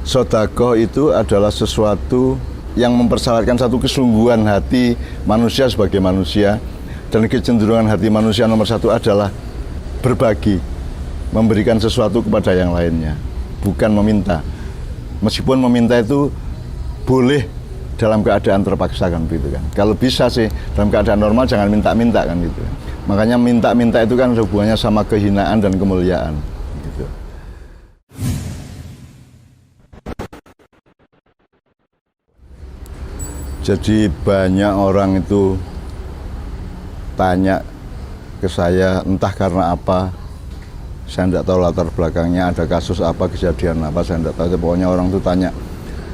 Sedekah itu adalah sesuatu yang mempersyaratkan satu kesungguhan hati manusia sebagai manusia, dan kecenderungan hati manusia nomor satu adalah berbagi, memberikan sesuatu kepada yang lainnya, bukan meminta. Meskipun meminta itu boleh dalam keadaan terpaksa kan gitu kan. Kalau bisa sih dalam keadaan normal jangan minta-minta kan gitu. Makanya minta-minta itu kan hubungannya sama kehinaan dan kemuliaan gitu. Jadi banyak orang itu tanya ke saya, entah karena apa, saya tidak tahu latar belakangnya, ada kasus apa, kejadian apa, saya tidak tahu. Pokoknya orang itu tanya,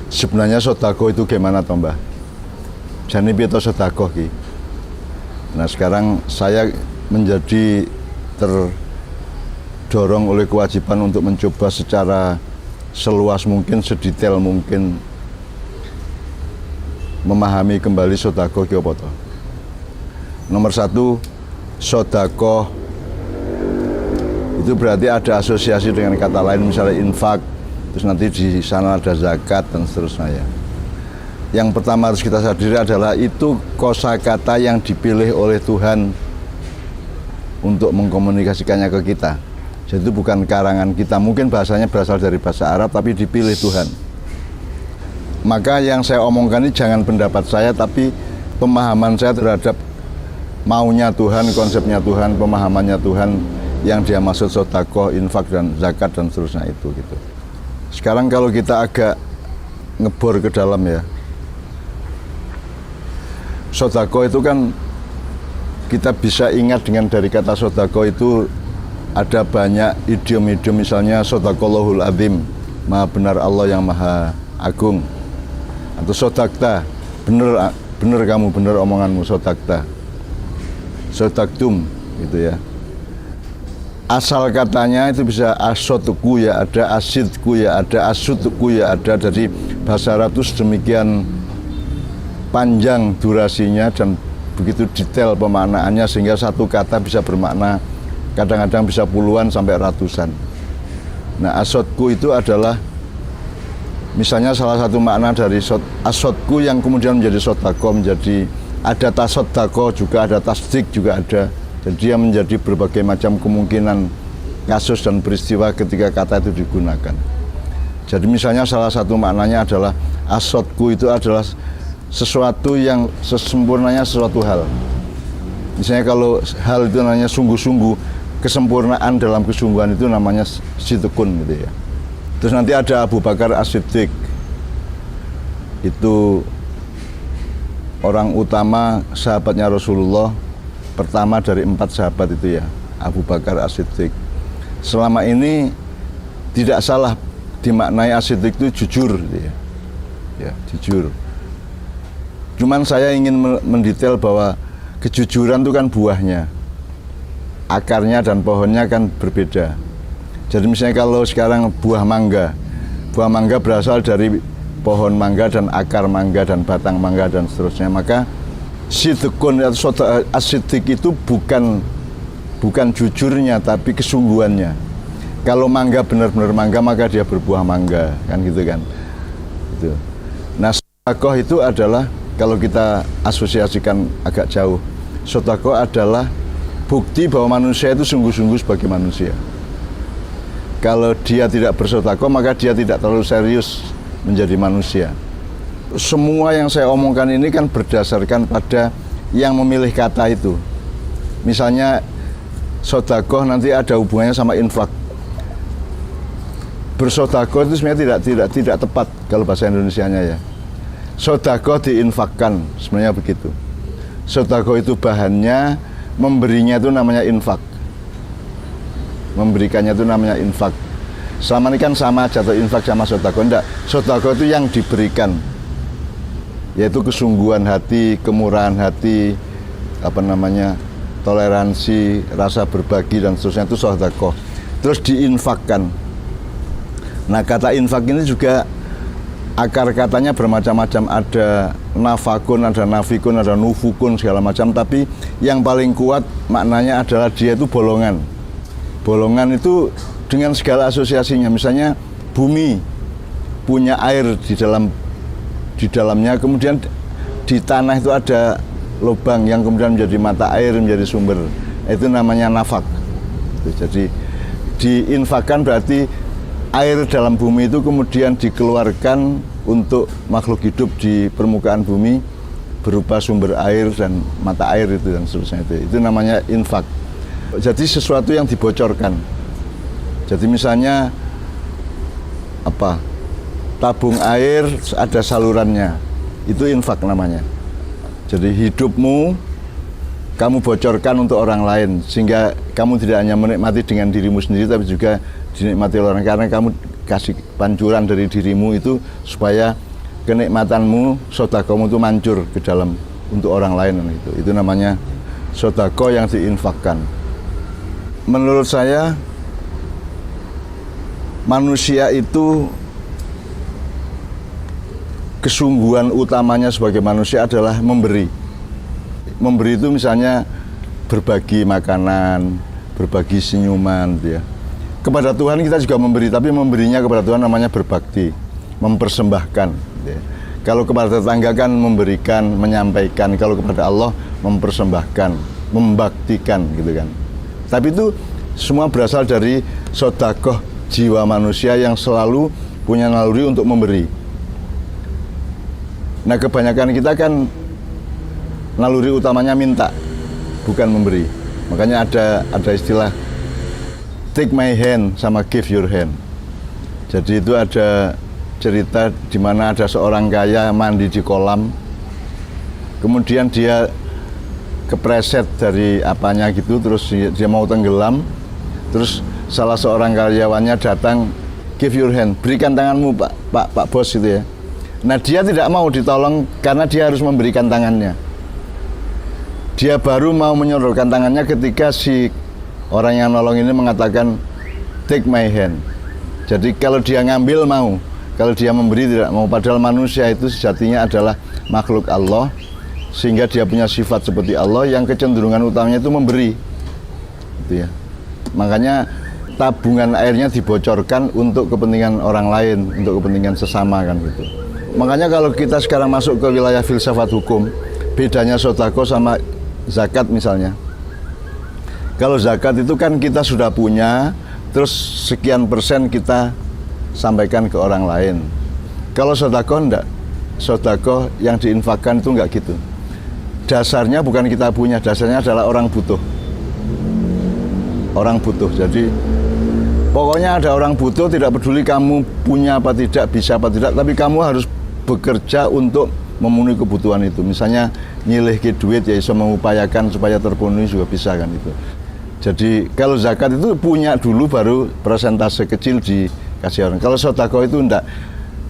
sebenarnya sedekah itu gimana toh Mbah? Jane piye to sedekah ki? Nah sekarang saya menjadi terdorong oleh kewajiban untuk mencoba secara seluas mungkin, sedetail mungkin memahami kembali sedekah ki apa toh. Nomor satu, sedekah itu berarti ada asosiasi dengan kata lain, misalnya infak, terus nanti di sana ada zakat dan seterusnya ya. Yang pertama harus kita sadari adalah itu kosakata yang dipilih oleh Tuhan untuk mengkomunikasikannya ke kita. Jadi itu bukan karangan kita, mungkin bahasanya berasal dari bahasa Arab tapi dipilih Tuhan. Maka yang saya omongkan ini jangan pendapat saya, tapi pemahaman saya terhadap maunya Tuhan, konsepnya Tuhan, pemahamannya Tuhan yang dia maksud sedekah, infak dan zakat dan seterusnya itu gitu. Sekarang kalau kita agak ngebor ke dalam ya, sedekah itu kan kita bisa ingat dengan dari kata sedekah itu ada banyak idiom-idiom, misalnya sedaqallahul azim, maha benar Allah yang maha agung, atau sodakta, bener kamu, bener omonganmu, sodakta, sodaktum gitu ya. Asal katanya itu bisa asodku ya ada, asidku ya ada, asudku ya ada. Jadi bahasa Arab itu sedemikian panjang durasinya dan begitu detail pemaknaannya sehingga satu kata bisa bermakna kadang-kadang bisa puluhan sampai ratusan. Nah asodku itu adalah misalnya salah satu makna dari asodku yang kemudian menjadi sodako, menjadi ada tasodako juga, ada tasdik juga ada. Jadi dia menjadi berbagai macam kemungkinan kasus dan peristiwa ketika kata itu digunakan. Jadi misalnya salah satu maknanya adalah asodku itu adalah sesuatu yang sesempurnanya sesuatu hal. Misalnya kalau hal itu namanya sungguh-sungguh, kesempurnaan dalam kesungguhan itu namanya sidqun gitu ya. Terus nanti ada Abu Bakar As-Siddiq, itu orang utama sahabatnya Rasulullah, pertama dari 4 sahabat itu ya, Abu Bakar As-Siddiq. Selama ini tidak salah dimaknai As-Siddiq itu jujur gitu ya. Ya, jujur. Cuman saya ingin mendetail bahwa kejujuran itu kan buahnya, akarnya dan pohonnya kan berbeda. Jadi misalnya kalau sekarang buah mangga berasal dari pohon mangga dan akar mangga dan batang mangga dan seterusnya. Maka sidqun atau as-siddiq itu bukan jujurnya tapi kesungguhannya. Kalau mangga benar-benar mangga maka dia berbuah mangga, kan gitu kan. Itu. Nah, sedekah itu adalah kalau kita asosiasikan agak jauh, sedekah adalah bukti bahwa manusia itu sungguh-sungguh sebagai manusia. Kalau dia tidak bersedekah maka dia tidak terlalu serius menjadi manusia. Semua yang saya omongkan ini kan berdasarkan pada yang memilih kata itu. Misalnya sedekah nanti ada hubungannya sama infak. Bersedekah itu sebenarnya tidak tepat kalau bahasa Indonesianya ya. Sedekah diinfakkan, sebenarnya begitu. Sedekah itu bahannya, memberinya itu namanya infak. Memberikannya itu namanya infak. Selama ini kan sama aja tuh, infak sama sedekah. Enggak, sedekah itu yang diberikan, yaitu kesungguhan hati, kemurahan hati, toleransi, rasa berbagi dan seterusnya, itu sedekah. Terus diinfakkan. Nah kata infak ini juga akar katanya bermacam-macam, ada nafakun, ada nafikun, ada nufukun, segala macam. Tapi yang paling kuat maknanya adalah dia itu bolongan. Bolongan itu dengan segala asosiasinya, misalnya bumi punya air di dalamnya, kemudian di tanah itu ada lubang yang kemudian menjadi mata air, menjadi sumber, itu namanya nafak. Jadi diinfakkan berarti air dalam bumi itu kemudian dikeluarkan untuk makhluk hidup di permukaan bumi berupa sumber air dan mata air itu dan seterusnya. Itu namanya infak. Jadi sesuatu yang dibocorkan. Jadi misalnya tabung air ada salurannya, itu infak namanya. Jadi hidupmu kamu bocorkan untuk orang lain, sehingga kamu tidak hanya menikmati dengan dirimu sendiri, tapi juga dinikmati oleh orang, karena kamu kasih pancuran dari dirimu itu supaya kenikmatanmu, sedekahmu itu mancur ke dalam untuk orang lain. Itu namanya sedekah yang diinfakkan. Menurut saya manusia itu kesungguhan utamanya sebagai manusia adalah memberi. Memberi itu misalnya berbagi makanan, berbagi senyuman, gitu ya. Kepada Tuhan kita juga memberi, tapi memberinya kepada Tuhan namanya berbakti, mempersembahkan. Gitu ya. Kalau kepada tetangga kan memberikan, menyampaikan. Kalau kepada Allah mempersembahkan, membaktikan, gitu kan. Tapi itu semua berasal dari sedekah jiwa manusia yang selalu punya naluri untuk memberi. Nah, kebanyakan kita kan naluri utamanya minta, bukan memberi. Makanya ada istilah take my hand sama give your hand. Jadi itu ada cerita di mana ada seorang kaya mandi di kolam, kemudian dia kepreset dari apanya gitu, terus dia mau tenggelam, terus salah seorang karyawannya datang, give your hand, berikan tanganmu pak bos gitu ya. Nah, dia tidak mau ditolong karena dia harus memberikan tangannya. Dia baru mau menyodorkan tangannya ketika si orang yang nolong ini mengatakan take my hand. Jadi kalau dia ngambil mau, kalau dia memberi tidak mau. Padahal manusia itu sejatinya adalah makhluk Allah, sehingga dia punya sifat seperti Allah yang kecenderungan utamanya itu memberi. Gitu ya. Makanya tabungan airnya dibocorkan untuk kepentingan orang lain, untuk kepentingan sesama kan gitu. Makanya kalau kita sekarang masuk ke wilayah filsafat hukum, bedanya sedekah sama zakat misalnya. Kalau zakat itu kan kita sudah punya, terus sekian persen kita sampaikan ke orang lain. Kalau sedekah enggak. Sedekah yang diinfakkan itu enggak gitu. Dasarnya bukan kita punya, dasarnya adalah orang butuh. Orang butuh. Jadi pokoknya ada orang butuh, tidak peduli kamu punya apa tidak, bisa apa tidak, tapi kamu harus bekerja untuk memenuhi kebutuhan itu. Misalnya nyilih ke duit ya bisa mengupayakan supaya terpenuhi juga bisa kan itu. Jadi kalau zakat itu punya dulu baru persentase kecil dikasih orang. Kalau sedekah itu enggak.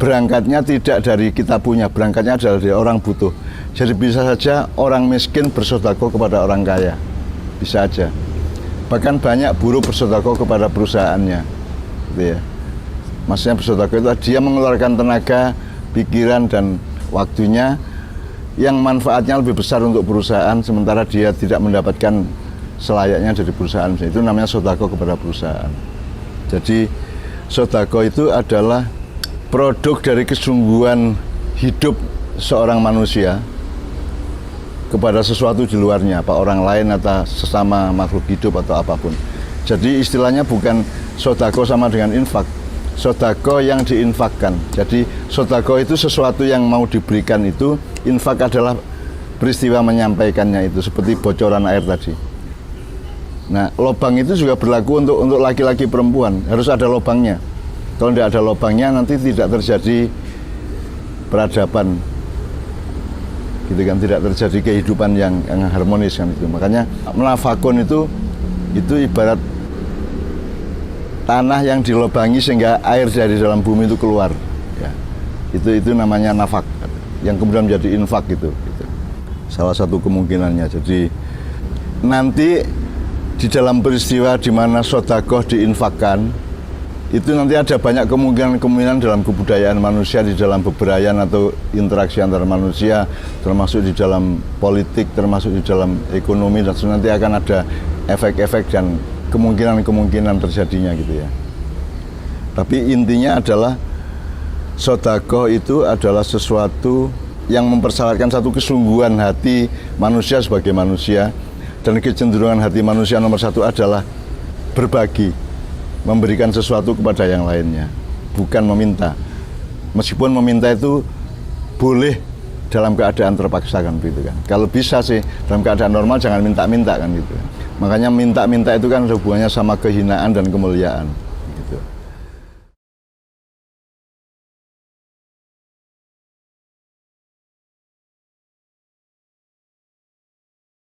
Berangkatnya tidak dari kita punya, berangkatnya adalah dari orang butuh. Jadi bisa saja orang miskin bersedekah kepada orang kaya. Bisa aja. Bahkan banyak buruh bersedekah kepada perusahaannya. Gitu ya. Maksudnya bersedekah itu dia mengeluarkan tenaga, pikiran dan waktunya yang manfaatnya lebih besar untuk perusahaan, sementara dia tidak mendapatkan selayaknya dari perusahaan. Itu namanya sedekah kepada perusahaan. Jadi sedekah itu adalah produk dari kesungguhan hidup seorang manusia kepada sesuatu di luarnya, apa orang lain atau sesama makhluk hidup atau apapun. Jadi istilahnya bukan sedekah sama dengan infak. Sedekah yang diinfakkan. Jadi sedekah itu sesuatu yang mau diberikan itu, infak adalah peristiwa menyampaikannya itu, seperti bocoran air tadi. Nah, lubang itu juga berlaku untuk laki-laki perempuan, harus ada lubangnya. Kalau tidak ada lubangnya nanti tidak terjadi peradaban. Gitu kan, tidak terjadi kehidupan yang harmonis kan itu. Makanya menafakun itu ibarat tanah yang dilubangi sehingga air dari dalam bumi itu keluar. Ya. Itu namanya nafak, yang kemudian menjadi infak gitu. Salah satu kemungkinannya. Jadi nanti di dalam peristiwa di mana sedekah diinfakkan, itu nanti ada banyak kemungkinan dalam kebudayaan manusia, di dalam bebrayan atau interaksi antar manusia, termasuk di dalam politik, termasuk di dalam ekonomi, dan nanti akan ada efek-efek dan kemungkinan terjadinya gitu ya. Tapi intinya adalah Sedekah itu adalah sesuatu yang mempersyaratkan satu kesungguhan hati manusia sebagai manusia, dan kecenderungan hati manusia nomor satu adalah berbagi, memberikan sesuatu kepada yang lainnya, bukan meminta. Meskipun meminta itu boleh dalam keadaan terpaksa kan gitu kan. Kalau bisa sih dalam keadaan normal jangan minta-minta kan gitu. Makanya minta-minta itu kan hubungannya sama kehinaan dan kemuliaan gitu.